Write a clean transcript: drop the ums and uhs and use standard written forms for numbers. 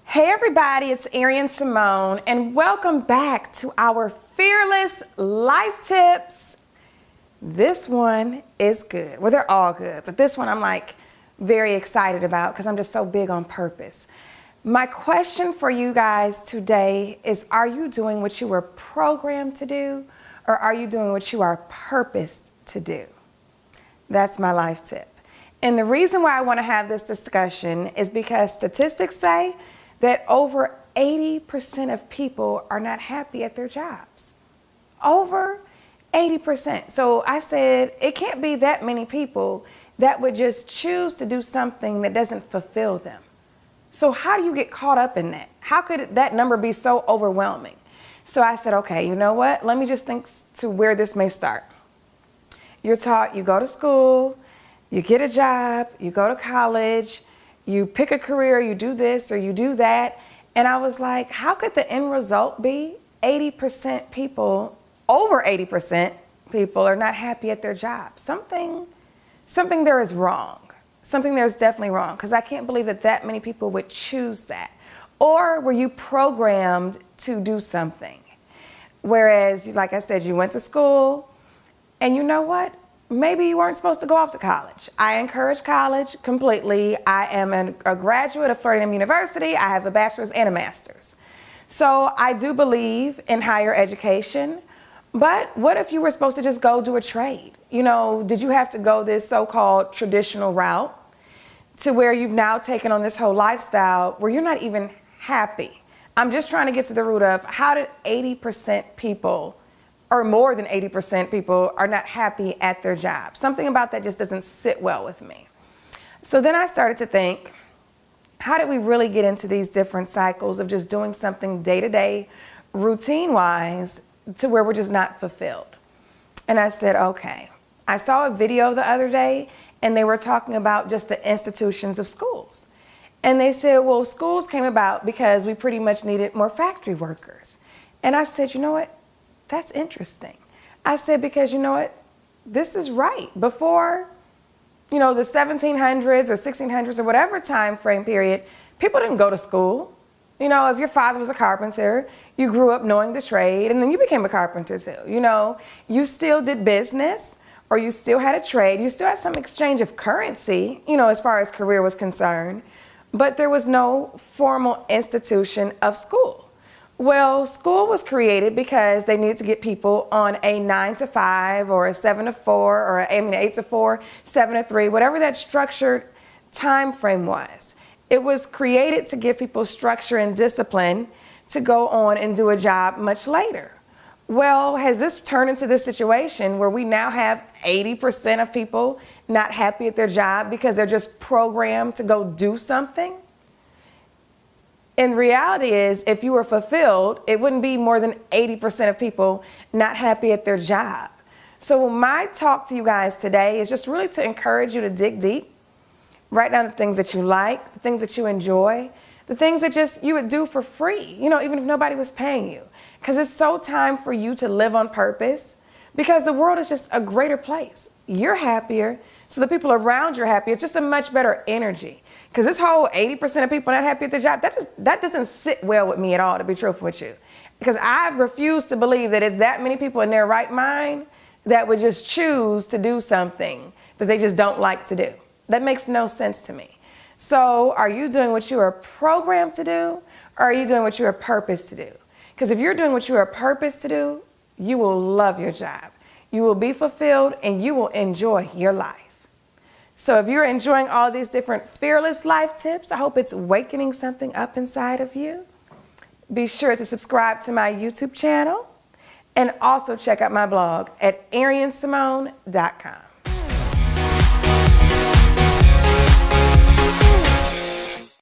Hey everybody, it's Arian Simone and welcome back to our Fearless Life Tips. This one is good. Well, they're all good, but this one I'm like very excited about because I'm just so big on purpose. My question for you guys today is, are you doing what you were programmed to do, or are you doing what you are purposed to do? That's my life tip. And the reason why I want to have this discussion is because statistics say that over 80% of people are not happy at their jobs. Over 80%. So I said, it can't be that many people that would just choose to do something that doesn't fulfill them. So how do you get caught up in that? How could that number be so overwhelming? So I said, okay, you know what? Let me just think to where this may start. You're taught, you go to school, you get a job, you go to college, you pick a career, you do this or you do that. And I was like, how could the end result be 80% people, over 80% people are not happy at their job? Something there is wrong. Something there is definitely wrong, because I can't believe that many people would choose that. Or were you programmed to do something? Whereas, like I said, you went to school and you know what? Maybe you weren't supposed to go off to college. I encourage college completely. I am a graduate of Pulliam University. I have a bachelor's and a master's. So I do believe in higher education. But what if you were supposed to just go do a trade? You know, did you have to go this so-called traditional route to where you've now taken on this whole lifestyle where you're not even happy? I'm just trying to get to the root of, how did 80% people, or more than 80% people, are not happy at their job? Something about that just doesn't sit well with me. So then I started to think, how did we really get into these different cycles of just doing something day to day, routine wise, to where we're just not fulfilled? And I said, okay. I saw a video the other day and they were talking about just the institutions of schools. And they said, well, schools came about because we pretty much needed more factory workers. And I said, you know what? That's interesting. I said, because you know what? This is right. Before, the 1700s or 1600s or whatever time frame period, people didn't go to school. If your father was a carpenter, you grew up knowing the trade and then you became a carpenter too. You still did business, or you still had a trade. You still had some exchange of currency, as far as career was concerned, but there was no formal institution of school. Well, school was created because they needed to get people on a 9 to 5 or a 7 to 4 or 8 to 4, 7 to 3, whatever that structured time frame was. It was created to give people structure and discipline to go on and do a job much later. Well, has this turned into this situation where we now have 80% of people not happy at their job because they're just programmed to go do something? And reality is, if you were fulfilled, it wouldn't be more than 80% of people not happy at their job. So my talk to you guys today is just really to encourage you to dig deep, write down the things that you like, the things that you enjoy, the things that just you would do for free, even if nobody was paying you. Because it's so time for you to live on purpose, because the world is just a greater place. You're happier, so the people around you are happy. It's just a much better energy. Because this whole 80% of people not happy at their job, that doesn't sit well with me at all, to be truthful with you. Because I refuse to believe that it's that many people in their right mind that would just choose to do something that they just don't like to do. That makes no sense to me. So are you doing what you are programmed to do, or are you doing what you are purposed to do? Because if you're doing what you are purposed to do, you will love your job. You will be fulfilled and you will enjoy your life. So if you're enjoying all these different fearless life tips, I hope it's awakening something up inside of you. Be sure to subscribe to my YouTube channel and also check out my blog at ariansimone.com.